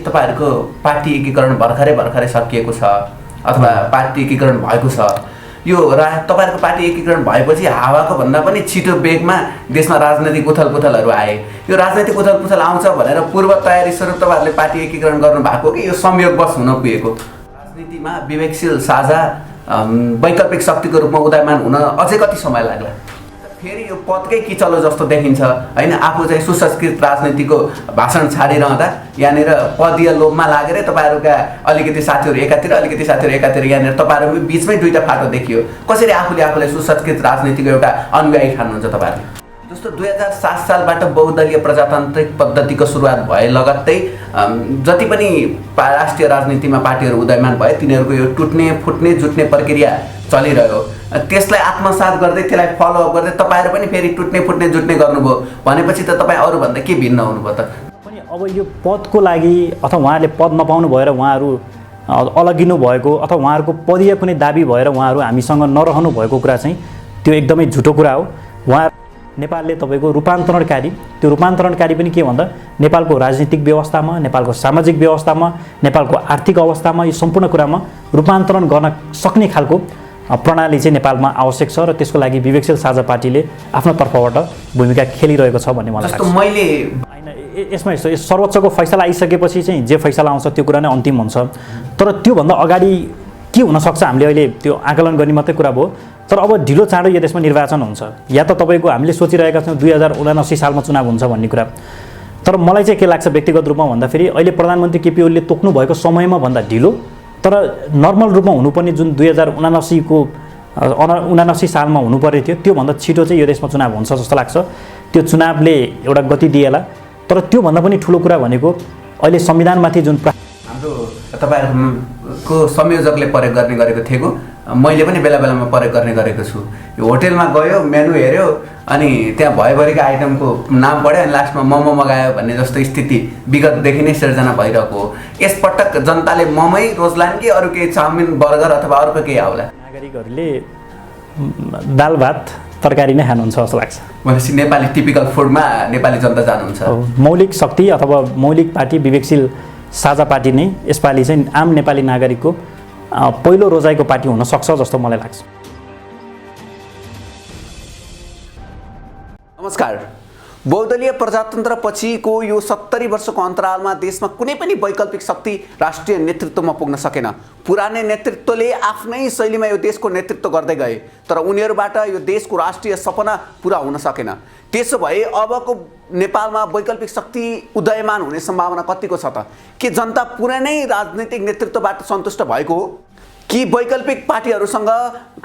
तपाईहरुको पार्टी एकीकरण भर्खरै सकिएको छ अथवा पार्टी एकीकरण भएको छ, यो तपाईहरुको पार्टी एकीकरण भएपछि हावाको भन्दा पनि छिटो वेगमा देशमा राजनैतिक उथलपुथलहरू आए। यो राजनैतिक उथलपुथल आउँछ भनेर पूर्व तयारी स्वरूप तपाईहरुले पार्टी एकीकरण गर्नु भएको कि यो संयोगवश हुन पुगेको? राजनीतिमा विवेकशील साझा वैकल्पिक शक्तिको रूपमा उदयमान हुन अझै कति समय लाग्ला? फेरि यो पदकै किचलो जस्तो देखिन्छ हैन? आफू चाहिँ सुसंस्कृत राजनीतिको भाषण छाडिरहँदा यहाँनिर पदीय लोभमा लागेर तपाईहरुका अलिकति साथीहरु एकातिर अलिकति साथीहरु एकातिर यहाँनिर तपाईहरुको बीचमै दुईटा फाटो देखियो। कसरी आफूले सुसंस्कृत राजनीतिको एउटा अनुयायी ठान्नुहुन्छ तपाईहरुले? जस्तो 2007 सालबाट बहुदलीय प्रजातान्त्रिक पद्धतिको सुरुवात भए लगत्तै जति पनि राष्ट्रिय राजनीतिमा पार्टीहरु उदयमान भए तिनीहरुको यो टुट्ने फुट्ने जुट्ने प्रक्रिया चलिरह्यो। त्यसलाई आत्मसात गर्दै त्यसलाई फलोअप गर्दै तपाईहरु पनि फेरि टुट्ने फुट्ने जुट्ने गर्नुभयो भनेपछि त तपाई अरु भन्दा के भिन्न हुनुभयो त? पनि अब यो पदको लागि अथवा उहाँहरूले पद नपाउनु भएर उहाँहरू अलगिनु भएको अथवा उहाँहरूको पदीय कुनै दाबी भएर उहाँहरू हामीसँग नरहनु भएको कुरा चाहिँ त्यो एकदमै झुटो कुरा हो। उहाँ नेपालले तपाईको रूपान्तरणकारी, त्यो रूपान्तरणकारी पनि के भन्दा नेपालको राजनीतिक व्यवस्थामा, नेपालको सामाजिक व्यवस्थामा, नेपालको आर्थिक अवस्थामा यो सम्पूर्ण कुरामा रूपान्तरण गर्न सक्ने खालको प्रणाली चाहिँ नेपालमा आवश्यक छ र त्यसको लागि विवेकशील साझा पार्टीले आफ्नो तर्फबाट भूमिका खेलिरहेको छ भन्ने मलाई लाग्छ। मैले यसमा यस्तो सर्वोच्चको फैसला आइसकेपछि चाहिँ जे फैसला आउँछ त्यो कुरा नै अन्तिम हुन्छ। तर त्योभन्दा अगाडि के हुनसक्छ हामीले अहिले त्यो आकलन गर्ने मात्रै कुरा भयो। तर अब ढिलो चाँडो यो देशमा निर्वाचन हुन्छ या त तपाईको हामीले सोचिरहेका छौँ 2079 सालमा चुनाव हुन्छ भन्ने कुरा। तर मलाई चाहिँ के लाग्छ व्यक्तिगत रूपमा भन्दाखेरि अहिले प्रधानमन्त्री केपी ओलीले तोक्नु भएको समयमा भन्दा ढिलो तर नर्मल रूपमा हुनुपर्ने जुन 2079 सालमा हुनुपर्ने थियो त्योभन्दा छिटो चाहिँ यो देशमा चुनाव हुन्छ जस्तो लाग्छ। त्यो चुनावले एउटा गति दिएला। तर त्योभन्दा पनि ठुलो कुरा भनेको अहिले संविधानमाथि जुन हाम्रो तपाईहरुको संयोजकले प्रयोग गर्ने गरेको थिएको मैले पनि बेला बेलामा प्रयोग गर्ने गरेको छु। यो होटेलमा गयो, मेनु हेर्यो अनि त्यहाँ भएभरिको आइटमको नाम पढ्यो अनि लास्टमा मोमो मगायो भन्ने जस्तो स्थिति विगतदेखि नै सिर्जना भइरहेको हो। यसपटक जनताले मोमै रोज्लान् कि अरू केही चाउमिन बर्गर अथवा अर्को केही आउला? नागरिकहरूले दाल भात तरकारी नै खानुहुन्छ जस्तो लाग्छ। भनेपछि नेपाली टिपिकल फुडमा नेपाली जनता जानुहुन्छ। मौलिक शक्ति अथवा मौलिक पार्टी विवेकशील साझा पार्टी नै यसपालि चाहिँ आम नेपाली नागरिकको पहिलो रोजाइको पार्टी हुन सक्छ जस्तो मलाई लाग्छ। नमस्कार। बहुदलीय प्रजातन्त्र पछिको यो 70 वर्षको अन्तरालमा देशमा कुनै पनि वैकल्पिक शक्ति राष्ट्रिय नेतृत्वमा पुग्न सकेन। पुरानै नेतृत्वले आफ्नै शैलीमा यो देशको नेतृत्व गर्दै गए तर उनीहरूबाट यो देशको राष्ट्रिय सपना पूरा हुन सकेन। त्यसो भए अबको नेपालमा वैकल्पिक शक्ति उदयमान हुने सम्भावना कतिको छ त? के जनता पुरानै राजनीतिक नेतृत्वबाट सन्तुष्ट भएको हो कि वैकल्पिक पार्टीहरूसँग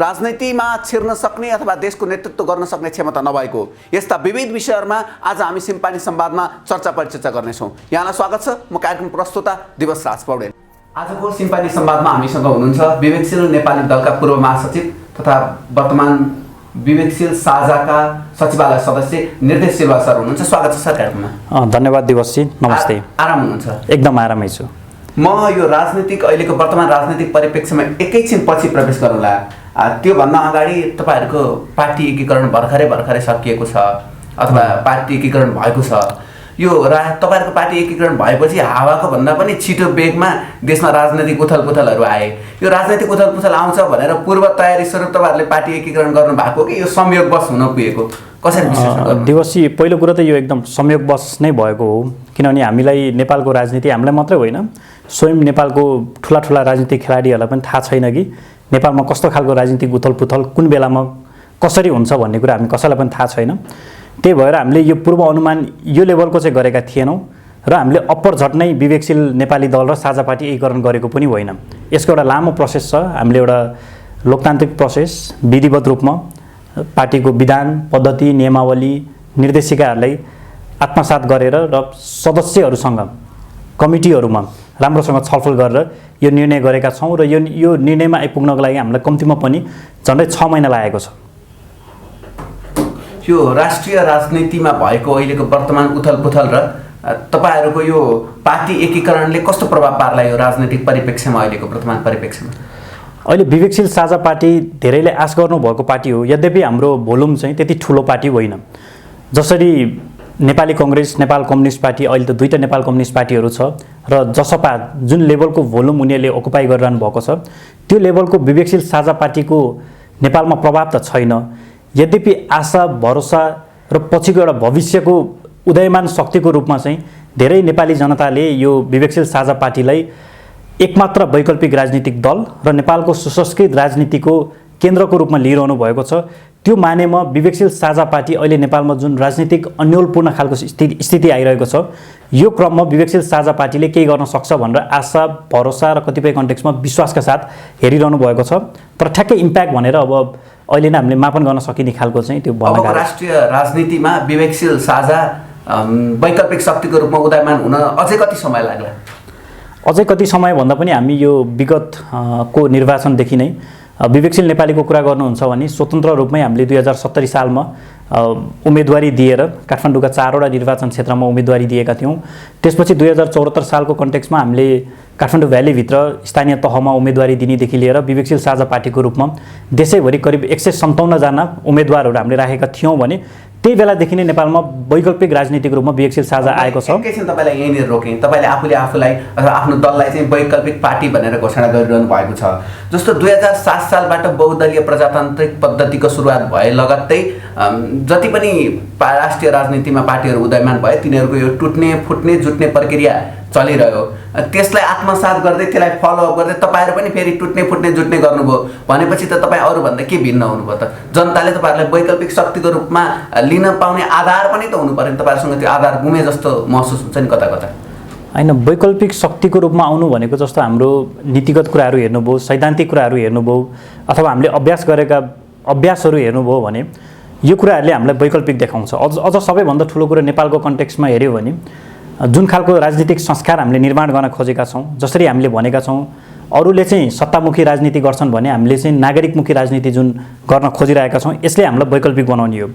राजनीतिमा छिर्न सक्ने अथवा देशको नेतृत्व गर्न सक्ने क्षमता नभएको? यस्ता विविध विषयहरूमा आज हामी सिम्पानी संवादमा चर्चा परिचर्चा गर्नेछौँ। यहाँलाई स्वागत छ। म कार्यक्रम प्रस्तोता दिवस राज पौडेल। आजको सिम्पानी संवादमा हामीसँग हुनुहुन्छ विवेकशील नेपाली दलका पूर्व महासचिव तथा वर्तमान विवेकशील साझाका सचिवालय सदस्य निर्देश सिल्वा सर हुनुहुन्छ। स्वागत छ सर कार्यक्रममा। धन्यवाद दिवसजी। नमस्ते। आराम हुनुहुन्छ? एकदम आरामै छु। म यो राजनीतिक अहिलेको वर्तमान राजनीतिक परिप्रेक्ष्यमा एकैछिन पछि प्रवेश गरौँला। त्योभन्दा अगाडि तपाईहरुको पार्टी एकीकरण भर्खरै सकिएको छ अथवा पार्टी एकीकरण भएको छ। यो तपाईहरुको पार्टी एकीकरण भएपछि हावाको भन्दा पनि छिटो वेगमा देशमा राजनैतिक उथलपुथलहरू आए। यो राजनैतिक उथलपुथल आउँछ भनेर पूर्व तयारी स्वरूप तपाईहरुले पार्टी एकीकरण गर्नु भएको कि यो संयोगवश हुन पुगेको? कसरी विश्लेषण गर्नु? दिवसजी पहिलो कुरा त यो एकदम संयोगवश नै भएको हो। किनभने हामीलाई नेपालको राजनीति हामीलाई मात्रै होइन स्वयं नेपालको ठुला राजनीतिक खेलाडीहरूलाई पनि थाहा छैन कि नेपालमा कस्तो खालको राजनीतिक उथलपुथल कुन बेलामा कसरी हुन्छ भन्ने कुरा हामी कसैलाई पनि थाहा छैन। त्यही भएर हामीले यो पूर्व अनुमान यो लेभलको चाहिँ गरेका थिएनौँ र हामीले अप्पर झट नै विवेकशील नेपाली दल र साझा पार्टी एकीकरण गरेको पनि होइन। यसको एउटा लामो प्रोसेस छ। हामीले एउटा लोकतान्त्रिक प्रोसेस विधिवत रूपमा पार्टीको विधान पद्धति नियमावली निर्देशिकाहरूलाई आत्मसात गरेर र सदस्यहरूसँग कमिटीहरूमा राम्रोसँग छलफल गरेर यो निर्णय गरेका छौँ र यो निर्णयमा आइपुग्नको लागि हामीलाई कम्तीमा पनि झन्डै 6 महिना लागेको छ। यो राष्ट्रिय राजनीतिमा भएको अहिलेको वर्तमान उथलपुथल र तपाईहरुको यो पार्टी एकीकरणले कस्तो प्रभाव पार्ला यो राजनीतिक परिप्रेक्ष्यमा अहिलेको वर्तमान परिप्रेक्ष्यमा? अहिले विवेकशील साझा पार्टी धेरैले आश गर्नुभएको पार्टी हो। यद्यपि हाम्रो भोल्युम चाहिँ त्यति ठुलो पार्टी होइन। जसरी नेपाली कांग्रेस, नेपाल कम्युनिस्ट पार्टी, अहिले त दुईटा नेपाल कम्युनिस्ट पार्टीहरू छ र जसपा जुन लेभलको भोल्युम उनीहरूले अकुपाई गरिरहनु भएको छ त्यो लेभलको विवेकशील साझा पार्टीको नेपालमा प्रभाव त छैन। यद्यपि आशा भरोसा र पछिको एउटा भविष्यको उदयमान शक्तिको रूपमा चाहिँ धेरै नेपाली जनताले यो विवेकशील साझा पार्टीलाई एकमात्र वैकल्पिक राजनीतिक दल र नेपालको सुसंस्कृत राजनीतिको केन्द्रको रूपमा लिइरहनु भएको छ। त्यो मानेमा विवेकशील साझा पार्टी अहिले नेपालमा जुन राजनीतिक अन्योलपूर्ण खालको स्थिति आइरहेको छ यो क्रममा विवेकशील साझा पार्टीले केही गर्न सक्छ भनेर आशा भरोसा र कतिपय कन्टेक्स्टमा विश्वासका साथ हेरिरहनु भएको छ। तर ठ्याक्कै इम्प्याक्ट भनेर अब अहिले नै हामीले मापन गर्न सकिने खालको चाहिँ त्यो अब राष्ट्रिय राजनीतिमा विवेकशील साझा वैकल्पिक शक्तिको रूपमा उदयमान हुन अझै कति समय लाग्ला? अझै कति समय भन्दा पनि हामी यो विगतको निर्वाचनदेखि नै विवेकशील नेपालीको कुरा गर्नुहुन्छ भने स्वतन्त्र रूपमै हामीले 2070 सालमा उम्मेदवारी दिएर काठमाडौँका 4वटा निर्वाचन क्षेत्रमा उम्मेदवारी दिएका थियौँ। त्यसपछि 2074 सालको कन्टेक्स्टमा हामीले काठमाडौँ भ्यालीभित्र स्थानीय तहमा उम्मेदवारी दिनेदेखि लिएर विवेकशील साझा पार्टीको रूपमा देशैभरि करिब 157 जना उम्मेदवारहरू हामीले राखेका थियौँ भने त्यही बेलादेखि नै नेपालमा वैकल्पिक राजनीतिक रूपमा विवेकशील साझा आएको छ। एकैछिन तपाईँलाई यहीँनिर रोकेँ। तपाईँले आफूले आफूलाई अथवा आफ्नो दललाई चाहिँ वैकल्पिक पार्टी भनेर घोषणा गरिरहनु भएको छ। जस्तो 2007 सालबाट बहुदलीय प्रजातान्त्रिक पद्धतिको सुरुवात भए लगत्तै जति पनि राष्ट्रिय राजनीतिमा पार्टीहरू उदयमान भए तिनीहरूको यो टुट्ने फुट्ने जुट्ने प्रक्रिया चलिरह्यो। त्यसलाई आत्मसात गर्दै त्यसलाई फलोअप गर्दै तपाईँहरू पनि फेरि टुट्ने फुट्ने जुट्ने गर्नुभयो भनेपछि त तपाईँ अरूभन्दा के भिन्न हुनुभयो त? जनताले तपाईँहरूलाई वैकल्पिक शक्तिको रूपमा लिन पाउने आधार पनि त हुनु पर्यो नि। तपाईँहरूसँग त्यो आधार गुमे जस्तो महसुस हुन्छ नि कता कता। होइन, वैकल्पिक शक्तिको रूपमा आउनु भनेको जस्तो हाम्रो नीतिगत कुराहरू हेर्नुभयो, सैद्धान्तिक कुराहरू हेर्नुभयो अथवा हामीले अभ्यास गरेका अभ्यासहरू हेर्नुभयो भने यो कुराहरूले हामीलाई वैकल्पिक देखाउँछ। अझ सबैभन्दा ठुलो कुरो नेपालको कन्टेक्स्टमा हेऱ्यो भने जुन खालको राजनीतिक संस्कार हामीले निर्माण गर्न खोजेका छौँ, जसरी हामीले भनेका छौँ अरूले चाहिँ सत्तामुखी राजनीति गर्छन् भने हामीले चाहिँ नागरिकमुखी राजनीति जुन गर्न खोजिरहेका छौँ यसले हामीलाई वैकल्पिक बनाउने हो।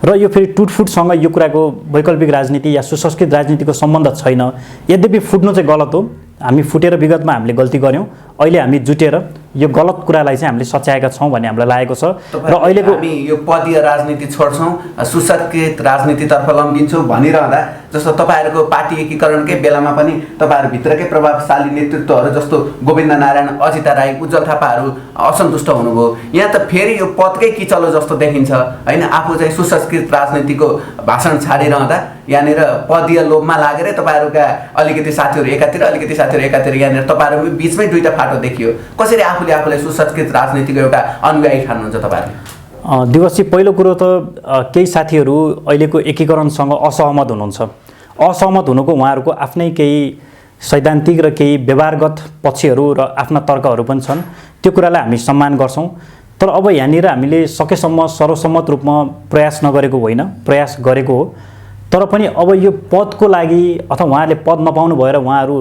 र यो फेरि टुटफुटसँग यो कुराको वैकल्पिक राजनीति या सुसंस्कृत राजनीतिको सम्बन्ध छैन। यद्यपि फुट्नु चाहिँ गलत हो, हामी फुटेर विगतमा हामीले गल्ती गऱ्यौँ, अहिले हामी जुटेर यो गलत कुरालाई चाहिँ हामीले सच्याएका छौँ भन्ने हामीलाई लागेको छ। र अहिलेको हामी यो पदीय राजनीति छोड्छौँ सुसंस्कृत राजनीतितर्फ लम्बिन्छौँ भनिरहँदा जस्तो तपाईँहरूको पार्टी एकीकरणकै बेलामा पनि तपाईँहरूभित्रकै प्रभावशाली नेतृत्वहरू जस्तो गोविन्द नारायण, अजिता राई, उज्जवल थापाहरू असन्तुष्ट हुनुभयो। यहाँ त फेरि यो पदकै किचलो जस्तो देखिन्छ होइन। आफू चाहिँ सुसंस्कृत राजनीतिको भाषण छाडिरहँदा यहाँनिर पदीय लोभमा लागेर तपाईँहरूका अलिकति साथीहरू एकातिर अलिकति साथीहरू एकातिर यहाँनिर तपाईँहरू बिचमै दुईटा फाटो देखियो। कसरी आफूले सुसंस्कृत राजनीतिको एउटा अनुयायी ठान्नुहुन्छ तपाईँहरूले? दिवसी पहिलो कुरो त केही साथीहरू अहिलेको एकीकरणसँग असहमत हुनुहुन्छ। असहमत हुनुको उहाँहरूको आफ्नै केही सैद्धान्तिक र केही व्यवहारगत पक्षहरू र आफ्ना तर्कहरू पनि छन्, त्यो कुरालाई हामी सम्मान गर्छौँ। तर अब यहाँनिर हामीले सकेसम्म सर्वसम्मत रूपमा प्रयास नगरेको होइन, प्रयास गरेको हो। तर पनि अब यो पदको लागि अथवा उहाँहरूले पद नपाउनु भएर उहाँहरू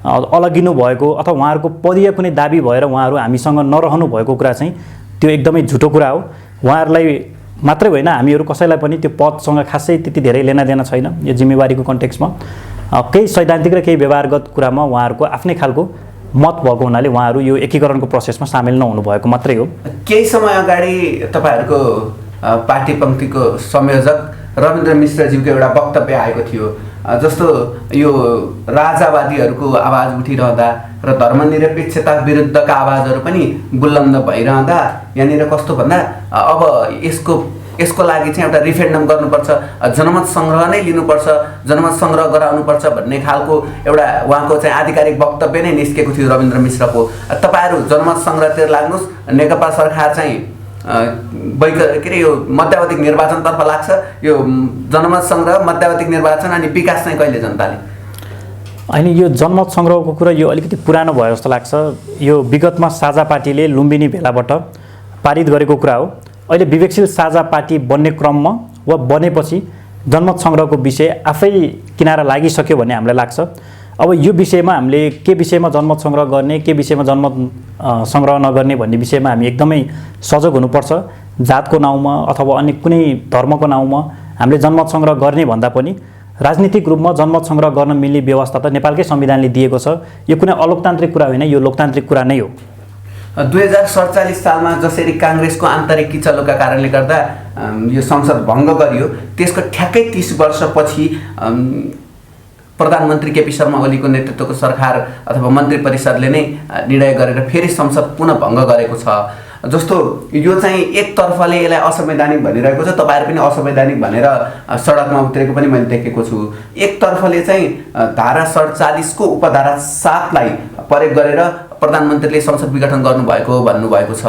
अलगिनु भएको अथवा उहाँहरूको पदीय कुनै दाबी भएर उहाँहरू हामीसँग नरहनु भएको कुरा चाहिँ त्यो एकदमै झुटो कुरा हो। उहाँहरूलाई मात्रै होइन हामीहरू कसैलाई पनि त्यो पदसँग खासै त्यति धेरै लेनादेना छैन यो जिम्मेवारीको कन्टेक्स्टमा। केही सैद्धान्तिक र केही व्यवहारगत कुरामा उहाँहरूको आफ्नै खालको मत भएको हुनाले उहाँहरू यो एकीकरणको प्रोसेसमा सामेल नहुनु भएको मात्रै हो। केही समय अगाडि तपाईँहरूको पार्टी पङ्क्तिको संयोजक रविन्द्र मिश्रज्यूको एउटा वक्तव्य आएको थियो जस्तो यो राजावादीहरूको आवाज उठिरहँदा र धर्मनिरपेक्षता विरुद्धका आवाजहरू पनि बुलन्द भइरहँदा यहाँनिर कस्तो भन्दा अब यसको लागि चाहिँ एउटा रिफरेन्डम गर्नुपर्छ, जनमत सङ्ग्रह नै लिनुपर्छ, जनमत सङ्ग्रह गराउनुपर्छ भन्ने खालको एउटा उहाँको चाहिँ आधिकारिक वक्तव्य नै निस्केको थियो रविन्द्र मिश्रको। तपाईँहरू जनमत सङ्ग्रहतिर लाग्नुहोस्, नेकपा सरकार चाहिँ के अरे यो मध्यावधिक निर्वाचनतर्फ लाग्छ, यो जनमत सङ्ग्रह मध्यावधिक निर्वाचन अनि विकास चाहिँ कहिले जनताले? होइन, यो जनमत सङ्ग्रहको कुरा यो अलिकति पुरानो भयो जस्तो लाग्छ। यो विगतमा साझा पार्टीले लुम्बिनी भेलाबाट पारित गरेको कुरा हो। अहिले विवेकशील साझा पार्टी बन्ने क्रममा वा बनेपछि जनमत सङ्ग्रहको विषय आफै किनारा लागिसक्यो भन्ने हामीलाई लाग्छ। अब यो विषयमा हामीले के विषयमा जनमत सङ्ग्रह गर्ने, के विषयमा जनमत सङ्ग्रह नगर्ने भन्ने विषयमा हामी एकदमै सजग हुनुपर्छ। जातको नाउँमा अथवा अन्य कुनै धर्मको नाउँमा हामीले जनमत सङ्ग्रह गर्ने भन्दा पनि राजनीतिक रूपमा जनमत सङ्ग्रह गर्न मिल्ने व्यवस्था त नेपालकै संविधानले दिएको छ। यो कुनै अलोकतान्त्रिक कुरा होइन, यो लोकतान्त्रिक कुरा नै हो। 2047 सालमा जसरी काङ्ग्रेसको आन्तरिक किचलोका कारणले गर्दा यो संसद भङ्ग गरियो त्यसको ठ्याक्कै 30 वर्षपछि प्रधानमन्त्री केपी शर्मा ओलीको नेतृत्वको सरकार अथवा मन्त्री परिषदले नै निर्णय गरेर फेरि संसद पुनः भङ्ग गरेको छ। जस्तो यो चाहिँ एकतर्फले यसलाई असंवैधानिक भनिरहेको छ, तपाईँहरू पनि असंवैधानिक भनेर सडकमा उत्रेको पनि मैले देखेको छु। एकतर्फले चाहिँ धारा 47 को उपधारा 7 लाई प्रयोग गरेर प्रधानमन्त्रीले संसद विघटन गर्नुभएको भन्नुभएको छ।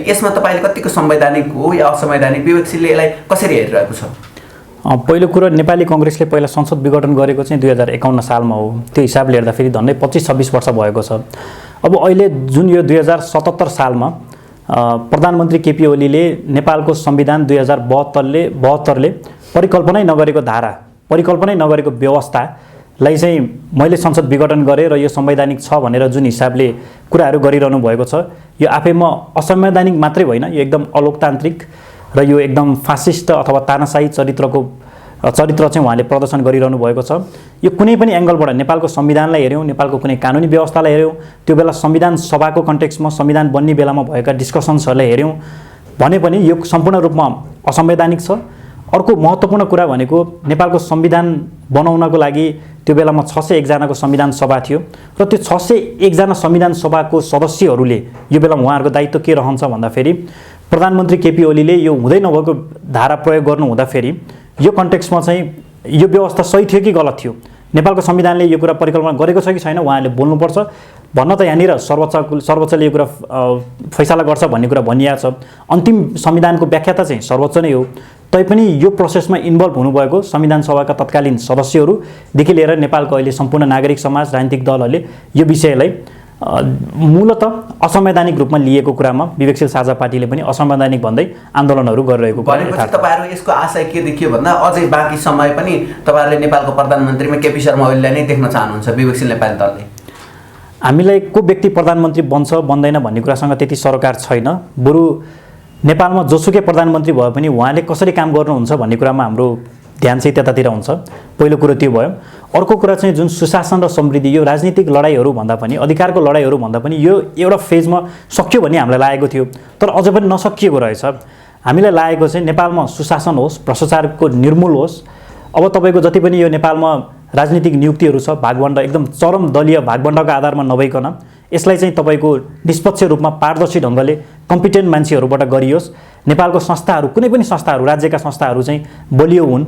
यसमा तपाईँले कतिको संवैधानिक हो या असंवैधानिक, विवेकशीलले यसलाई कसरी हेरिरहेको छ? पहिलो कुरो नेपाली कङ्ग्रेसले पहिला संसद विघटन गरेको चाहिँ 2051 सालमा हो। त्यो हिसाबले हेर्दाखेरि झन्डै 25-26 वर्ष भएको छ। अब अहिले जुन यो 2077 सालमा प्रधानमन्त्री केपी ओलीले नेपालको संविधान 2072ले परिकल्पनै नगरेको धारा, परिकल्पनै नगरेको व्यवस्थालाई चाहिँ मैले संसद विघटन गरेँ र यो संवैधानिक छ भनेर जुन हिसाबले कुराहरू गरिरहनु भएको छ, यो आफैमा असंवैधानिक मात्रै होइन, यो एकदम अलोकतान्त्रिक र यो एकदम फासिस्ट अथवा तानाशाही चरित्र चाहिँ उहाँले प्रदर्शन गरिरहनु भएको छ। यो कुनै पनि एङ्गलबाट नेपालको संविधानलाई हेऱ्यौँ, नेपालको कुनै कानुनी व्यवस्थालाई हेऱ्यौँ, त्यो बेला संविधान सभाको कन्टेक्स्टमा संविधान बन्ने बेलामा भएका डिस्कसन्सहरूलाई हेऱ्यौँ भने पनि यो सम्पूर्ण रूपमा असंवैधानिक छ। अर्को महत्त्वपूर्ण कुरा भनेको नेपालको संविधान बनाउनको लागि त्यो बेलामा 601 जनाको संविधान सभा थियो र त्यो 601 जना संविधान सभाको सदस्यहरूले यो बेला उहाँहरूको दायित्व के रहन्छ भन्दाखेरि प्रधानमन्त्री केपी ओलीले यो हुँदै नभएको धारा प्रयोग गर्नु हुँदाखेरि यो कन्टेक्स्टमा चाहिँ यो व्यवस्था सही थियो कि गलत थियो, नेपालको संविधानले यो कुरा परिकल्पना गरेको छ कि छैन, उहाँले बोल्नुपर्छ। भन्न त यहाँनिर सर्वोच्चले यो कुरा फैसला गर्छ भन्ने कुरा भनिएको छ। अन्तिम संविधानको व्याख्याता चाहिँ सर्वोच्च नै हो। तैपनि यो प्रोसेसमा इन्भल्भ हुनुभएको संविधान सभाका तत्कालीन सदस्यहरूदेखि लिएर नेपालको अहिले सम्पूर्ण नागरिक समाज, राजनीतिक दलहरूले यो विषयलाई मूलतः असंवैधानिक रूपमा लिएको कुरामा विवेकशील साझा पार्टीले पनि असंवैधानिक भन्दै आन्दोलनहरू गरिरहेको भनेपछि तपाईँहरू यसको आशय के देखियो भन्दा अझै बाँकी समय पनि तपाईँहरूले नेपालको प्रधानमन्त्रीमा केपी शर्मा ओलीलाई नै देख्न चाहनुहुन्छ विवेकशील नेपाली दलले? हामीलाई को व्यक्ति प्रधानमन्त्री बन्छ बन्दैन भन्ने कुरासँग त्यति सरोकार छैन। बरु नेपालमा जोसुकै प्रधानमन्त्री भए पनि उहाँले कसरी काम गर्नुहुन्छ भन्ने कुरामा हाम्रो ध्यान चाहिँ त्यतातिर हुन्छ। पहिलो कुरो त्यो भयो। अर्को कुरा चाहिँ जुन सुशासन र समृद्धि, यो राजनीतिक लडाइँहरू भन्दा पनि, अधिकारको लडाइँहरू भन्दा पनि यो एउटा फेजमा सक्यो भन्ने हामीलाई लागेको थियो, तर अझै पनि नसकिएको रहेछ। हामीलाई लागेको चाहिँ नेपालमा सुशासन होस्, भ्रष्टाचारको निर्मूल होस्। अब तपाईँको जति पनि यो नेपालमा राजनीतिक नियुक्तिहरू छ, भागवण्डा एकदम चरम दलीय भागवण्डाको आधारमा नभइकन यसलाई चाहिँ तपाईँको निष्पक्ष रूपमा पारदर्शी ढङ्गले कम्पिटेन्ट मान्छेहरूबाट गरियोस्। नेपालको संस्थाहरू, कुनै पनि संस्थाहरू, राज्यका संस्थाहरू चाहिँ बलियो हुन्,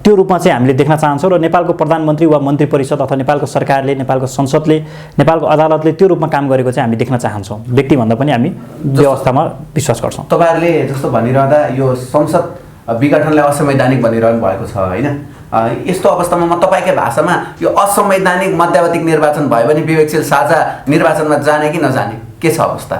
त्यो रूपमा चाहिँ हामीले देख्न चाहन्छौँ। र नेपालको प्रधानमन्त्री वा मन्त्री परिषद अथवा नेपालको सरकारले, नेपालको संसदले, नेपालको अदालतले त्यो रूपमा काम गरेको चाहिँ हामी देख्न चाहन्छौँ। व्यक्तिभन्दा पनि हामी व्यवस्थामा विश्वास गर्छौँ। तपाईँहरूले जस्तो भनिरहँदा यो संसद विघटनलाई असंवैधानिक भनिरहनु भएको छ होइन? यस्तो अवस्थामा म तपाईँकै भाषामा यो असंवैधानिक मध्यावधिक निर्वाचन भयो भने विवेकशील साझा निर्वाचनमा जाने कि नजाने, के छ अवस्था?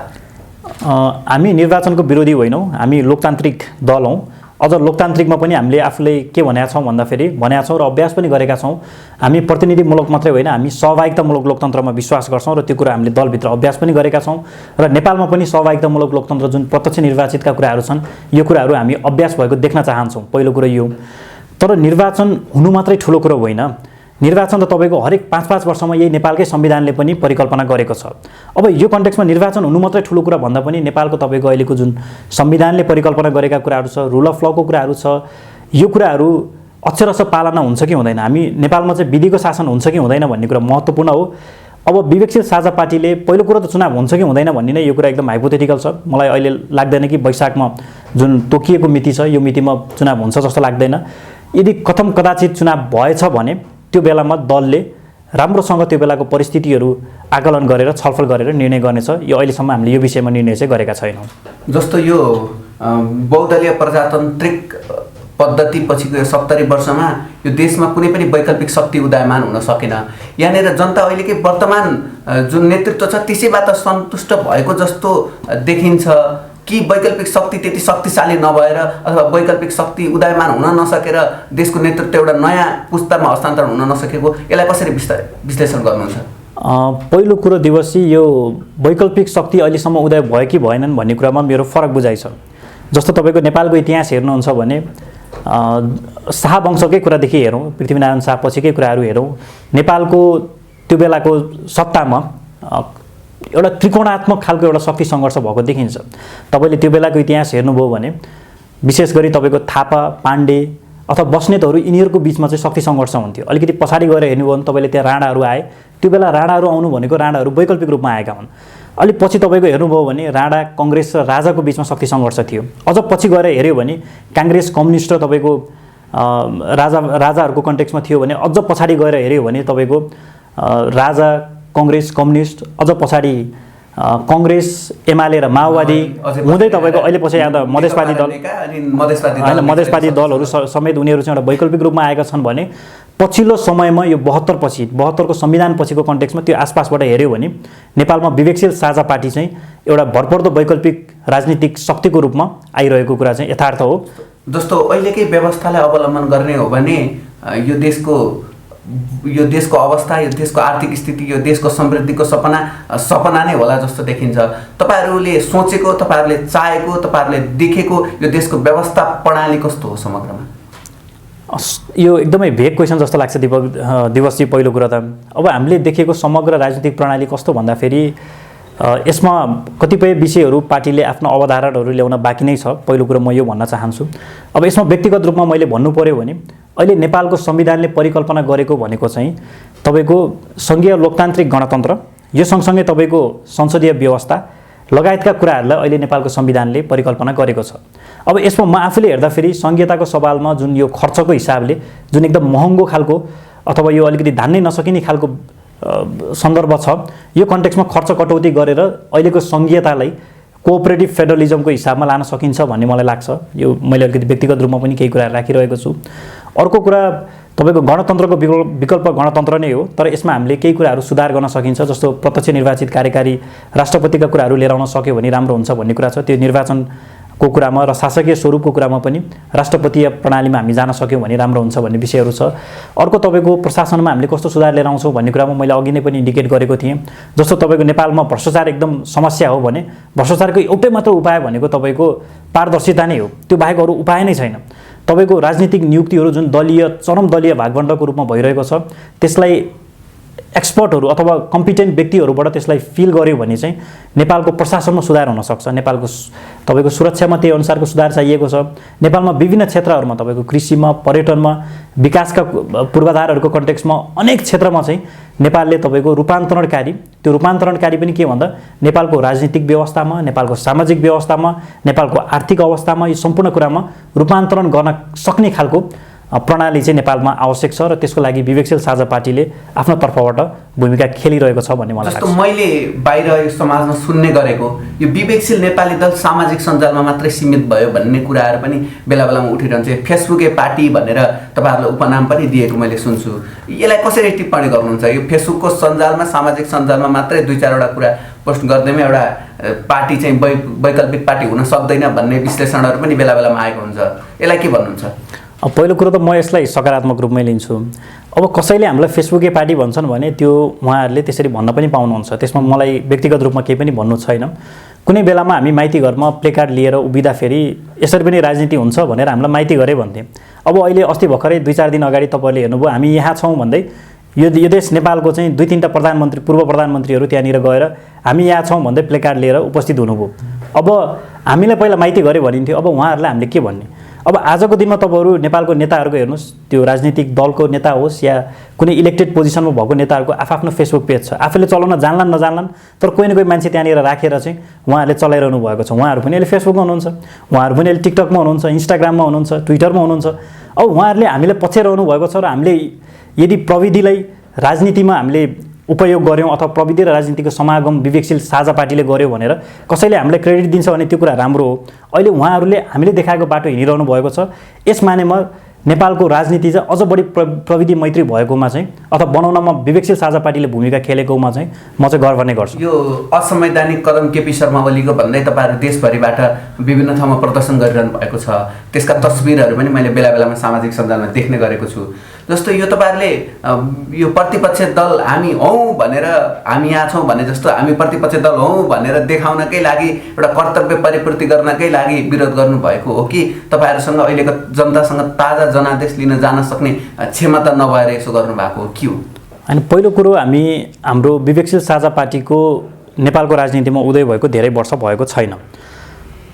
हामी निर्वाचनको विरोधी होइनौँ, हामी लोकतान्त्रिक दल हौँ। अझ लोकतान्त्रिकमा पनि हामीले आफूले के भनेका छौँ भन्दाखेरि भनेका छौँ र अभ्यास पनि गरेका छौँ। हामी प्रतिनिधिमूलक मात्रै होइन, हामी सहभागितामूलक लोकतन्त्रमा विश्वास गर्छौँ र त्यो कुरा हामीले दलभित्र अभ्यास पनि गरेका छौँ। र नेपालमा पनि सहभागितामूलक लोकतन्त्र जुन प्रत्यक्ष निर्वाचितका कुराहरू छन्, यो कुराहरू हामी अभ्यास भएको देख्न चाहन्छौँ। पहिलो कुरो यो। तर निर्वाचन हुनु मात्रै ठुलो कुरो होइन। निर्वाचन त तपाईँको हरेक 5-5 वर्षमा यही नेपालकै संविधानले पनि परिकल्पना गरेको छ। अब यो कन्टेक्स्टमा निर्वाचन हुनु मात्रै ठुलो कुरा भन्दा पनि नेपालको तपाईँको अहिलेको जुन संविधानले परिकल्पना गरेका कुराहरू छ, रुल अफ लको कुराहरू छ, यो कुराहरू अक्षरशः पालना हुन्छ कि हुँदैन, हामी नेपालमा चाहिँ विधिको शासन हुन्छ कि हुँदैन भन्ने कुरा महत्त्वपूर्ण हो। अब विवेकशील साझा पार्टीले पहिलो कुरो त चुनाव हुन्छ कि हुँदैन भन्ने नै यो कुरा एकदम हाइपोथेटिकल छ। मलाई अहिले लाग्दैन कि वैशाखमा जुन तोकिएको मिति छ यो मितिमा चुनाव हुन्छ जस्तो लाग्दैन। यदि कथम कदाचित चुनाव भएछ भने त्यो बेलामा दलले राम्रोसँग त्यो बेलाको परिस्थितिहरू आकलन गरेर छलफल गरेर निर्णय गर्नेछ। यो अहिलेसम्म हामीले यो विषयमा निर्णय चाहिँ गरेका छैनौँ। जस्तो यो बहुदलीय प्रजातान्त्रिक पद्धति पछिको यो 70 वर्षमा यो देशमा कुनै पनि वैकल्पिक शक्ति उदयमान हुन सकेन। यहाँनिर जनता अहिलेकै वर्तमान जुन नेतृत्व छ त्यसैबाट सन्तुष्ट भएको जस्तो देखिन्छ कि वैकल्पिक शक्ति त्यति शक्तिशाली नभएर अथवा वैकल्पिक शक्ति उदयमान हुन नसकेर देशको नेतृत्व एउटा नयाँ पुस्तामा हस्तान्तरण हुन नसकेको, यसलाई कसरी विश्लेषण गर्नुहुन्छ? पहिलो कुरो दिवसी, यो वैकल्पिक शक्ति अहिलेसम्म उदय भयो कि भएनन् भन्ने कुरामा मेरो फरक बुझाइ छ। जस्तो तपाईँको नेपालको इतिहास हेर्नुहुन्छ भने शाह वंशकै कुरादेखि हेरौँ, पृथ्वीनारायण शाह पछिकै कुराहरू हेरौँ, नेपालको त्यो बेलाको सत्तामा एउटा त्रिकोणात्मक खालको एउटा शक्ति सङ्घर्ष भएको देखिन्छ। तपाईँले त्यो बेलाको इतिहास हेर्नुभयो भने विशेष गरी तपाईँको थापा, पाण्डे अथवा बस्नेतहरू यिनीहरूको बिचमा चाहिँ शक्ति सङ्घर्ष हुन्थ्यो। अलिकति पछाडि गएर हेर्नुभयो भने तपाईँले त्यहाँ राणाहरू आए, त्यो बेला राणाहरू आउनु भनेको राणाहरू वैकल्पिक रूपमा आएका हुन्। अलि पछि तपाईँको हेर्नुभयो भने राणा कङ्ग्रेस र राजाको बिचमा शक्ति सङ्घर्ष थियो। अझ पछि गएर हेऱ्यो भने काङ्ग्रेस कम्युनिस्ट र तपाईँको राजाहरूको कन्टेक्समा थियो भने अझ पछाडि गएर हेऱ्यो भने तपाईँको राजा कङ्ग्रेस कम्युनिस्ट, अझ पछाडि कङ्ग्रेस एमाले र माओवादी हुँदै तपाईँको अहिले पछि आउँदा मधेसवादी दल होइन मधेसवादी दलहरू समेत उनीहरू चाहिँ एउटा वैकल्पिक रूपमा आएका छन् भने पछिल्लो समयमा यो 72को संविधान पछिको कन्टेक्समा त्यो आसपासबाट हेऱ्यो भने नेपालमा विवेकशील साझा पार्टी चाहिँ एउटा भरपर्दो वैकल्पिक राजनीतिक शक्तिको रूपमा आइरहेको कुरा चाहिँ यथार्थ हो। जस्तो अहिलेकै व्यवस्थालाई अवलम्बन गर्ने हो भने यो देशको अवस्था, यो देशको आर्थिक स्थिति, यो देशको समृद्धिको सपना नै होला जस्तो देखिन्छ। तपाईँहरूले सोचेको, तपाईँहरूले चाहेको, तपाईँहरूले देखेको यो देशको व्यवस्था प्रणाली कस्तो हो समग्रमा? यो एकदमै भेग क्वेसन जस्तो लाग्छ दिवसजी। पहिलो कुरा त अब हामीले देखेको समग्र राजनीतिक प्रणाली कस्तो भन्दाखेरि यसमा कतिपय विषयहरू पार्टीले आफ्नो अवधारणाहरू ल्याउन बाँकी नै छ। पहिलो कुरो म यो भन्न चाहन्छु। अब यसमा व्यक्तिगत रूपमा मैले भन्नु पर्यो भने अहिले नेपालको संविधानले परिकल्पना गरेको भनेको चाहिँ तपाईँको सङ्घीय लोकतान्त्रिक गणतन्त्र, यो सँगसँगै तपाईँको संसदीय व्यवस्था लगायतका कुराहरूलाई अहिले नेपालको संविधानले परिकल्पना गरेको छ। अब यसमा म आफूले हेर्दाखेरि सङ्घीयताको सवालमा जुन यो खर्चको हिसाबले जुन एकदम महँगो खालको अथवा यो अलिकति धान्नै नसकिने खालको सन्दर्भ छ, यो कन्टेक्समा खर्च कटौती गरेर अहिलेको सङ्घीयतालाई कोअपरेटिभ फेडरलिजमको हिसाबमा लान सकिन्छ भन्ने मलाई लाग्छ। यो मैले अलिकति व्यक्तिगत रूपमा पनि केही कुरा राखिरहेको छु। अर्को कुरा तपाईँको गणतन्त्रको विकल्प गणतन्त्र नै हो, तर यसमा हामीले केही कुराहरू सुधार गर्न सकिन्छ। जस्तो प्रत्यक्ष निर्वाचित कार्यकारी राष्ट्रपतिका कुराहरू लिएर आउन सक्यो भने राम्रो हुन्छ भन्ने कुरा छ। त्यो निर्वाचनको कुरामा र शासकीय स्वरूपको कुरामा पनि राष्ट्रपतीय प्रणालीमा हामी जान सक्यौँ भने राम्रो हुन्छ भन्ने विषयहरू छ। अर्को तपाईँको प्रशासनमा हामीले कस्तो सुधार लिएर आउँछौँ भन्ने कुरामा मैले अघि नै पनि इन्डिकेट गरेको थिएँ। जस्तो तपाईँको नेपालमा भ्रष्टाचार एकदम समस्या हो भने भ्रष्टाचारको एउटै मात्र उपाय भनेको तपाईँको पारदर्शिता नै हो, त्यो बाहेक अरू उपाय नै छैन। तपाईँको राजनीतिक नियुक्तिहरू जुन चरम दलीय भागवण्डाको रूपमा भइरहेको छ, त्यसलाई एक्सपर्टहरू अथवा कम्पिटेन्ट व्यक्तिहरूबाट त्यसलाई फिल गर्यो भने चाहिँ नेपालको प्रशासनमा सुधार हुन सक्छ। नेपालको तपाईँको सुरक्षामा त्यही अनुसारको सुधार चाहिएको छ। नेपालमा विभिन्न क्षेत्रहरूमा तपाईँको कृषिमा, पर्यटनमा, विकासका पूर्वाधारहरूको कन्टेक्समा अनेक क्षेत्रमा चाहिँ नेपालले तपाईँको रूपान्तरणकारी, त्यो रूपान्तरणकारी पनि के भन्दा नेपालको राजनीतिक व्यवस्थामा, नेपालको सामाजिक व्यवस्थामा, नेपालको आर्थिक अवस्थामा, यो सम्पूर्ण कुरामा रूपान्तरण गर्न सक्ने खालको प्रणाली चाहिँ नेपालमा आवश्यक छ र त्यसको लागि विवेकशील साझा पार्टीले आफ्नो तर्फबाट भूमिका खेलिरहेको छ भन्ने मलाई लाग्छ। जस्तो मैले बाहिर यो समाजमा सुन्ने गरेको यो विवेकशील नेपाली दल सामाजिक सञ्जालमा मात्रै सीमित भयो भन्ने कुराहरू पनि बेला बेलामा उठिरहन्छ। फेसबुके पार्टी भनेर तपाईँहरूले उपनाम पनि दिएको मैले सुन्छु। यसलाई कसरी टिप्पणी गर्नुहुन्छ? यो फेसबुकको सञ्जालमा, सामाजिक सञ्जालमा मात्रै 2-4वटा कुरा पोस्ट गर्दैमा एउटा पार्टी चाहिँ वैकल्पिक पार्टी हुन सक्दैन भन्ने विश्लेषणहरू पनि बेला बेलामा आएको हुन्छ। यसलाई के भन्नुहुन्छ? पहिलो कुरो त म यसलाई सकारात्मक रूपमै लिन्छु। अब कसैले हामीलाई फेसबुके पार्टी भन्छन् भने त्यो उहाँहरूले त्यसरी भन्न पनि पाउनुहुन्छ, त्यसमा मलाई व्यक्तिगत रूपमा केही पनि भन्नु छैन। कुनै बेलामा हामी माइती घरमा प्लेकार्ड लिएर उभिँदाखेरि यसरी पनि राजनीति हुन्छ भनेर हामीलाई माइती घरै भन्थे। अब अहिले अस्ति भर्खरै 2-4 दिन अगाडि तपाईँले हेर्नुभयो हामी यहाँ छौँ भन्दै यो देश नेपालको चाहिँ 2-3टा प्रधानमन्त्री, पूर्व प्रधानमन्त्रीहरू त्यहाँनिर गएर हामी यहाँ छौँ भन्दै प्लेकार्ड लिएर उपस्थित हुनुभयो। अब हामीलाई पहिला माइती घरै भनिन्थ्यो, अब उहाँहरूलाई हामीले के भन्ने? अब आजको दिनमा तपाईँहरू नेपालको नेताहरूको हेर्नुहोस्, त्यो राजनीतिक दलको नेता होस् या कुनै इलेक्टेड पोजिसनमा भएको नेताहरूको आफ्नो फेसबुक पेज छ। आफूले चलाउन जानलान् नजान्लान्, तर कोही न कोही मान्छे त्यहाँनिर राखेर चाहिँ उहाँहरूले चलाइरहनु भएको छ। उहाँहरू पनि अहिले फेसबुकमा हुनुहुन्छ, उहाँहरू पनि अहिले टिकटकमा हुनुहुन्छ, इन्स्टाग्राममा हुनुहुन्छ, ट्विटरमा हुनुहुन्छ। अब उहाँहरूले हामीले पछ्याइरहनु भएको छ र हामीले यदि प्रविधिलाई राजनीतिमा हामीले उपयोग गऱ्यौँ अथवा प्रविधि र राजनीतिको समागम विवेकशील साझा पार्टीले गर्यो भनेर कसैले हामीलाई क्रेडिट दिन्छ भने त्यो कुरा राम्रो हो। अहिले उहाँहरूले हामीले देखाएको बाटो हिँडिरहनु भएको छ। यस मानेमा नेपालको राजनीति चाहिँ अझ बढी प्रविधि मैत्री भएकोमा चाहिँ अथवा बनाउनमा विवेकशील साझा पार्टीले भूमिका खेलेकोमा चाहिँ म चाहिँ गर्व नै गर्छु। यो असंवैधानिक कदम केपी शर्मा ओलीको भन्दै तपाईँहरू देशभरिबाट विभिन्न ठाउँमा प्रदर्शन गरिरहनु भएको छ। त्यसका तस्बिरहरू पनि मैले बेला बेलामा सामाजिक सञ्जालमा देख्ने गरेको छु। जस्तो यो तपाईँहरूले यो प्रतिपक्ष दल हामी हौँ भनेर, हामी यहाँ छौँ भने जस्तो हामी प्रतिपक्ष दल हौँ भनेर देखाउनकै लागि, एउटा कर्तव्य परिपूर्ति गर्नकै लागि विरोध गर्नुभएको हो कि तपाईँहरूसँग अहिलेको जनतासँग ताजा जनादेश लिन जान सक्ने क्षमता नभएर यसो गर्नुभएको हो के हो? अनि पहिलो कुरो हाम्रो विवेकशील साझा पार्टीको नेपालको राजनीतिमा उदय भएको धेरै वर्ष भएको छैन।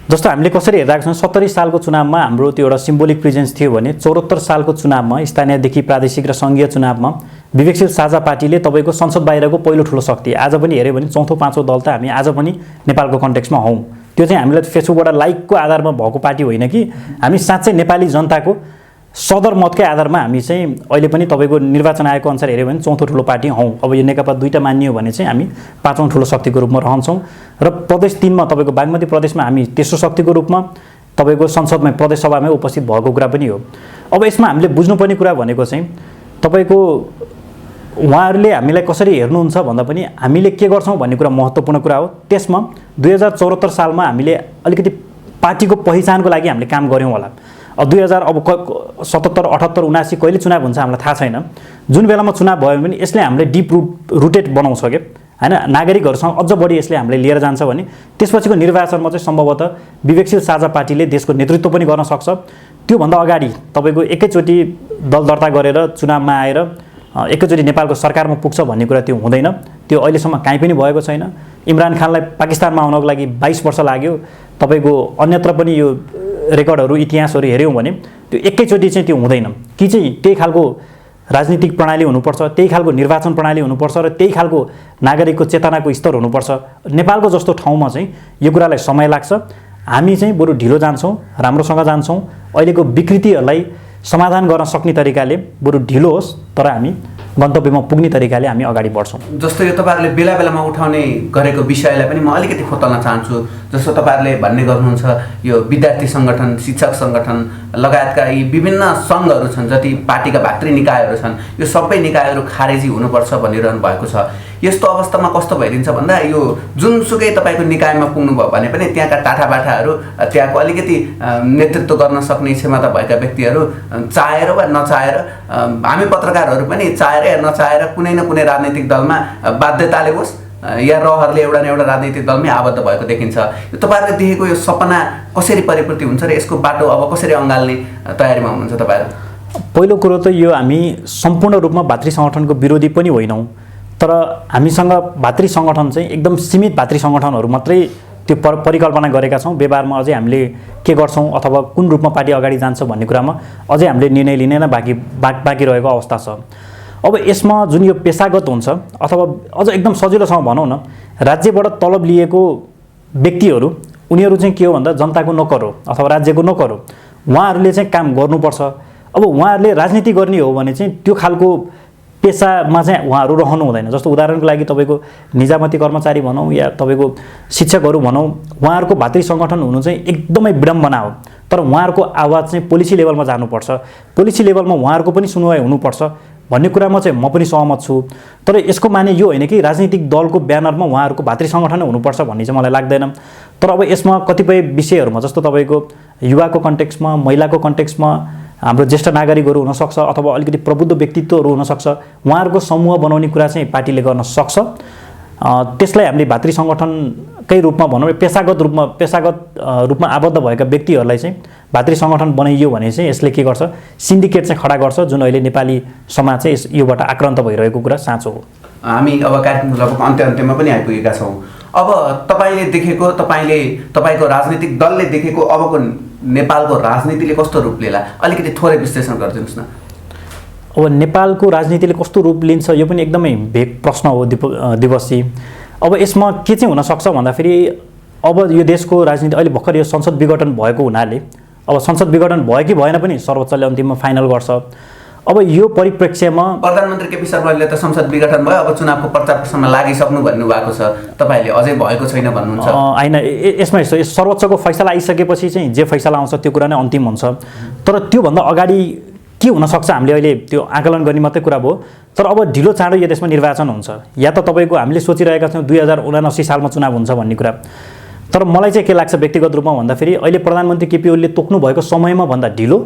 जस्तो हामीले कसरी हेरिरहेको छौँ 70 सालको चुनावमा हाम्रो त्यो एउटा सिम्बोलिक प्रेजेन्स थियो भने 74 सालको चुनावमा स्थानीयदेखि प्रादेशिक र सङ्घीय चुनावमा विवेकशील साझा पार्टीले तपाईँको संसद बाहिरको पहिलो ठुलो शक्ति आज पनि हेऱ्यो भने चौथो पाँचौँ दल त हामी आज पनि नेपालको कन्टेक्स्टमा हौँ। त्यो चाहिँ हामीलाई फेसबुकबाट लाइकको आधारमा भएको पार्टी होइन कि हामी साँच्चै नेपाली जनताको सदरमतकै आधारमा हामी चाहिँ अहिले पनि तपाईँको निर्वाचन आयोगको अनुसार हेऱ्यो भने चौथो ठुलो पार्टी हौँ। अब यो नेकपा दुईटा मानियो भने चाहिँ हामी पाँचौँ ठुलो शक्तिको रूपमा रहन्छौँ र प्रदेश 3मा तपाईँको बागमती प्रदेशमा हामी तेस्रो शक्तिको रूपमा तपाईँको संसदमा प्रदेश सभामै उपस्थित भएको कुरा पनि हो। अब यसमा हामीले बुझ्नुपर्ने कुरा भनेको चाहिँ तपाईँको उहाँहरूले हामीलाई कसरी हेर्नुहुन्छ भन्दा पनि हामीले के गर्छौँ भन्ने कुरा महत्त्वपूर्ण कुरा हो। त्यसमा 2074 सालमा हामीले अलिकति पार्टीको पहिचानको लागि हामीले काम गऱ्यौँ होला। अब 2000 अब 77, 78, 79 कहिले चुनाव हुन्छ हामीलाई थाहा छैन। जुन बेलामा चुनाव भयो भने यसले हामीले डिप रुटेड बनाउँछ क्या हैन, नागरिकहरूसँग अझ बढी यसले हामीले लिएर जान्छ भने त्यसपछिको निर्वाचनमा चाहिँ सम्भवतः विवेकशील साझा पार्टीले देशको नेतृत्व पनि गर्न सक्छ। त्योभन्दा अगाडि तपाईँको एकैचोटि दल दर्ता गरेर चुनावमा आएर एकैचोटि नेपालको सरकारमा पुग्छ भन्ने कुरा त्यो हुँदैन। त्यो अहिलेसम्म काहीँ पनि भएको छैन। इमरान खानलाई पाकिस्तानमा आउनको लागि 22 वर्ष लाग्यो। तपाईँको अन्यत्र पनि यो रेकर्डहरू इतिहासहरू हेऱ्यौँ भने त्यो एकैचोटि चाहिँ त्यो हुँदैन कि चाहिँ त्यही खालको राजनीतिक प्रणाली हुनुपर्छ, त्यही खालको निर्वाचन प्रणाली हुनुपर्छ र त्यही खालको नागरिकको चेतनाको स्तर हुनुपर्छ। नेपालको जस्तो ठाउँमा चाहिँ यो कुरालाई समय लाग्छ। हामी चाहिँ बरु ढिलो जान्छौँ, राम्रोसँग जान्छौँ। अहिलेको विकृतिहरूलाई समाधान गर्न सक्ने तरिकाले बरु ढिलो होस् तर हामी गन्तव्यमा पुग्ने तरिकाले हामी अगाडि बढ्छौँ। जस्तो यो तपाईँहरूले बेला बेलामा उठाउने गरेको विषयलाई पनि म अलिकति खोतल्न चाहन्छु। जस्तो तपाईँहरूले भन्ने गर्नुहुन्छ यो विद्यार्थी सङ्गठन, शिक्षक सङ्गठन लगायतका यी विभिन्न सङ्घहरू छन्, जति पार्टीका भातृ निकायहरू छन्, यो सबै निकायहरू खारेजी हुनुपर्छ भनिरहनु भएको छ। यस्तो अवस्थामा कस्तो भइदिन्छ भन्दा यो जुनसुकै तपाईँको निकायमा पुग्नुभयो भने पनि त्यहाँका टाठाबाठाहरू, त्यहाँको अलिकति नेतृत्व गर्न सक्ने क्षमता भएका व्यक्तिहरू चाहेर वा नचाहेर, हामी पत्रकारहरू पनि चाहेर या नचाहेर कुनै न कुनै राजनीतिक दलमा बाध्यताले होस् या रहरले एउटा न एउटा राजनीतिक दलमै आबद्ध भएको देखिन्छ। यो तपाईँहरूले देखेको यो सपना कसरी परिपूर्ति हुन्छ र यसको बाटो अब कसरी अँगाल्ने तयारीमा हुनुहुन्छ तपाईँहरू? पहिलो कुरो त यो हामी सम्पूर्ण रूपमा भातृ सङ्गठनको विरोधी पनि होइनौँ, तर हामीसँग भातृ सङ्गठन चाहिँ एकदम सीमित भातृ सङ्गठनहरू मात्रै त्यो परिकल्पना गरेका छौँ। व्यवहारमा अझै हामीले के गर्छौँ अथवा कुन रूपमा पार्टी अगाडि जान्छ भन्ने कुरामा अझै हामीले निर्णय लिने नै बाँकी रहेको अवस्था छ। अब यसमा जुन यो पेसागत हुन्छ अथवा अझ एकदम सजिलोसँग भनौँ न, राज्यबाट तलब लिएको व्यक्तिहरू उनीहरू चाहिँ के हो भन्दा जनताको नोकर हो अथवा राज्यको नोकर हो। उहाँहरूले चाहिँ काम गर्नुपर्छ। अब उहाँहरूले राजनीति गर्ने हो भने चाहिँ त्यो खालको पेसामा चाहिँ उहाँहरू रहनु हुँदैन। जस्तो उदाहरणको लागि तपाईँको निजामती कर्मचारी भनौँ या तपाईँको शिक्षकहरू भनौँ, उहाँहरूको भातृ सङ्गठन हुनु चाहिँ एकदमै विडम्बना हो। तर उहाँहरूको आवाज चाहिँ पोलिसी लेभलमा जानुपर्छ, पोलिसी लेभलमा उहाँहरूको पनि सुनवाई हुनुपर्छ भन्ने कुरामा चाहिँ म पनि सहमत छु। तर यसको माने यो होइन कि राजनीतिक दलको ब्यानरमा उहाँहरूको भातृ सङ्गठन हुनुपर्छ भन्ने चाहिँ मलाई लाग्दैन। तर अब यसमा कतिपय विषयहरूमा जस्तो तपाईँको युवाको कन्टेक्स्टमा, महिलाको कन्टेक्स्टमा हाम्रो ज्येष्ठ नागरिकहरू हुनसक्छ अथवा अलिकति प्रबुद्ध व्यक्तित्वहरू हुनसक्छ, उहाँहरूको समूह बनाउने कुरा चाहिँ पार्टीले गर्न सक्छ। त्यसलाई हामीले भातृ सङ्गठनकै रूपमा भनौँ, पेसागत रूपमा आबद्ध भएका व्यक्तिहरूलाई चाहिँ भातृ सङ्गठन बनाइयो भने चाहिँ यसले के गर्छ, सिन्डिकेट चाहिँ खडा गर्छ, जुन अहिले नेपाली समाज चाहिँ योबाट आक्रान्त भइरहेको कुरा साँचो हो। हामी अब कार्यक्रम लगभग अन्त्यमा पनि आइपुगेका छौँ। अब तपाईँले देखेको, तपाईँको राजनीतिक दलले देखेको अबको नेपालको राजनीतिले कस्तो रूप लिएला, अलिकति थोरै विश्लेषण गरिदिनुहोस् न। अब नेपालको राजनीतिले कस्तो रूप लिन्छ यो पनि एकदमै भेग प्रश्न हो दिवसजी। अब यसमा के चाहिँ हुनसक्छ भन्दाखेरि अब यो देशको राजनीति अहिले भर्खर यो संसद विघटन भएको हुनाले, अब संसद विघटन भयो कि भएन पनि सर्वोच्चले अन्तिममा फाइनल गर्छ। अब यो परिप्रेक्ष्यमा प्रधानमन्त्री केपी शर्मा ओलीले त संसद विघटन भयो, अब चुनावको प्रचार प्रसारमा लागिसक्नु भन्नुभएको छ, तपाईँले अझै भएको छैन भन्नुहुन्छ। होइन, यसमा यस्तो सर्वोच्चको फैसला आइसकेपछि चाहिँ जे फैसला आउँछ त्यो कुरा नै अन्तिम हुन्छ। तर त्योभन्दा अगाडि के हुनसक्छ हामीले अहिले त्यो आकलन गर्ने मात्रै कुरा भयो। तर अब ढिलो चाँडो यो देशमा निर्वाचन हुन्छ या त तपाईँको हामीले सोचिरहेका छौँ 2079 सालमा चुनाव हुन्छ भन्ने कुरा। तर मलाई चाहिँ के लाग्छ व्यक्तिगत रूपमा भन्दाखेरि अहिले प्रधानमन्त्री केपी ओलीले तोक्नु भएको समयमा भन्दा ढिलो,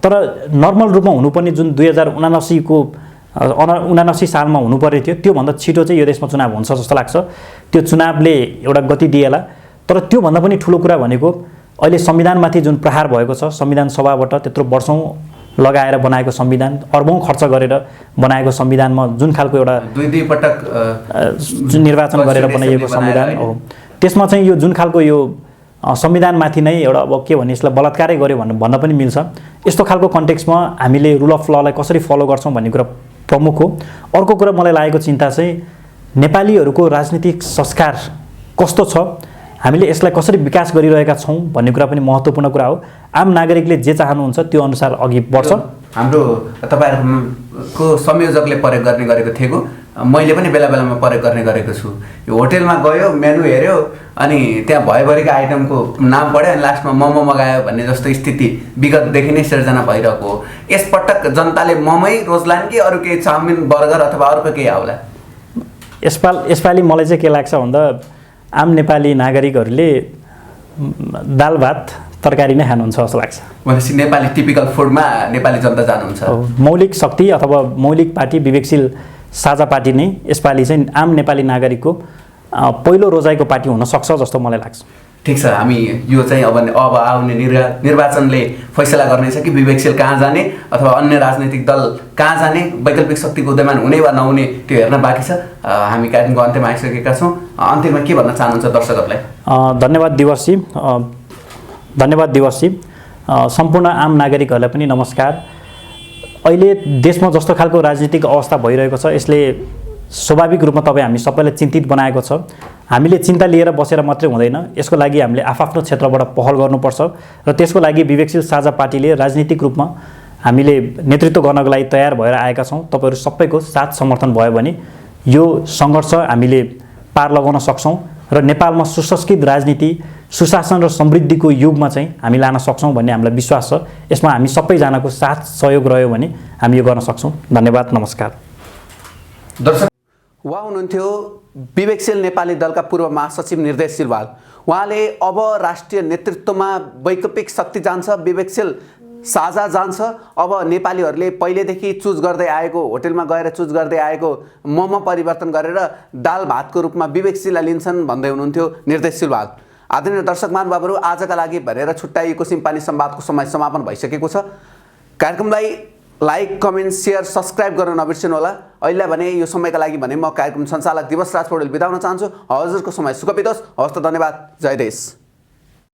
तर नर्मल रूपमा हुनुपर्ने जुन 2079 सालमा हुनुपर्ने थियो त्योभन्दा छिटो चाहिँ यो देशमा चुनाव हुन्छ जस्तो लाग्छ। त्यो चुनावले एउटा गति दिएला। तर त्योभन्दा पनि ठुलो कुरा भनेको अहिले संविधानमाथि जुन प्रहार भएको छ, संविधान सभाबाट त्यत्रो वर्षौँ लगाएर बनाएको संविधान, अर्बौँ खर्च गरेर बनाएको संविधानमा जुन खालको एउटा दुई पटक निर्वाचन गरेर बनाइएको संविधान हो, त्यसमा चाहिँ यो जुन खालको यो संविधानमाथि नै एउटा अब के भने यसलाई बलात्कारै गर्यो भन्न पनि मिल्छ। यस्तो खालको कन्टेक्स्टमा हामीले रुल अफ ललाई कसरी फलो गर्छौँ भन्ने कुरा प्रमुख हो। अर्को कुरा मलाई लागेको चिन्ता चाहिँ नेपालीहरूको राजनीतिक संस्कार कस्तो छ, हामीले यसलाई कसरी विकास गरिरहेका छौँ भन्ने कुरा पनि महत्त्वपूर्ण कुरा हो। आम नागरिकले जे चाहनुहुन्छ त्यो अनुसार अघि बढ्छ। हाम्रो तपाईँहरूको संयोजकले प्रयोग गर्ने गरेको थिएको, मैले पनि बेला बेलामा प्रयोग गर्ने गरेको छु। यो होटेलमा गयो, मेनु हेऱ्यो, अनि त्यहाँ भयभरिको आइटमको नाम पढ्यो, अनि लास्टमा मोमो मगायो भन्ने जस्तो स्थिति विगतदेखि नै सिर्जना भइरहेको हो। यसपटक जनताले मोमै रोज्लान् कि अरू केही चाउमिन, बर्गर अथवा अर्को केही आउला? यसपालि मलाई चाहिँ के लाग्छ भन्दा आम नेपाली नागरिकहरूले दाल भात तरकारी नै खानुहुन्छ जस्तो लाग्छ। भनेपछि नेपाली टिपिकल फुडमा नेपाली जनता जानुहुन्छ। मौलिक शक्ति अथवा मौलिक पार्टी विवेकशील साझा पार्टी नै यसपालि चाहिँ आम नेपाली नागरिकको पहिलो रोजाइको पार्टी हुन सक्छ जस्तो मलाई लाग्छ। ठिक छ, हामी यो चाहिँ अब आउने निर्वाचनले फैसला गर्नेछ कि विवेकशील कहाँ जाने अथवा अन्य राजनैतिक दल कहाँ जाने, वैकल्पिक शक्तिको उदयमान हुने वा नहुने त्यो हेर्न बाँकी छ। हामी कार्यक्रमको अन्त्यमा आइसकेका छौँ। अन्त्यमा के भन्न चाहनुहुन्छ दर्शकहरूलाई? धन्यवाद दिवसजी। सम्पूर्ण आम नागरिकहरूलाई पनि नमस्कार। अहिले देशमा जस्तो खालको राजनीतिक अवस्था भइरहेको छ यसले स्वाभाविक रूपमा तपाईँ हामी सबैलाई चिन्तित बनाएको छ। हामीले चिन्ता लिएर बसेर मात्रै हुँदैन, यसको लागि हामीले आफ्नो क्षेत्रबाट पहल गर्नुपर्छ र त्यसको लागि विवेकशील साझा पार्टीले राजनीतिक रूपमा हामीले नेतृत्व गर्नको लागि तयार भएर आएका छौँ। तपाईँहरू सबैको साथ समर्थन भयो भने यो सङ्घर्ष हामीले पार लगाउन सक्छौँ र नेपालमा सुसंस्कृत राजनीति, सुशासन र समृद्धिको युगमा चाहिँ हामी लान सक्छौँ भन्ने हामीलाई विश्वास छ। यसमा हामी सबैजनाको साथ सहयोग रह्यो भने हामी यो गर्न सक्छौँ। धन्यवाद, नमस्कार। दर्शक, उहाँ हुनुहुन्थ्यो विवेकशील नेपाली दलका पूर्व महासचिव निर्देश सिलवाल। उहाँले अब राष्ट्रिय नेतृत्वमा वैकल्पिक शक्ति जान्छ, विवेकशील साझा जान्छ। अब नेपालीहरूले पहिलेदेखि चुज गर्दै आएको, होटेलमा गएर चुज गर्दै आएको मोमो परिवर्तन गरेर दाल भातको रूपमा विवेकशीललाई लिन्छन् भन्दै हुनुहुन्थ्यो निर्देश सिलवाल। आदरणीय दर्शक महानुभावहरू, आजका लागि भनेर छुट्याइएको सिम्पानी संवादको समय समापन भइसकेको छ। कार्यक्रमलाई लाइक, कमेन्ट, सेयर, सब्सक्राइब गर्न नबिर्सिनु होला। अहिले भने यो समयका लागि भने म कार्यक्रम सञ्चालक दिवसराज पौडेल बिदा हुन चाहन्छु। हजुरको समय सुख बितोस्। हवस् त, धन्यवाद। जय देश।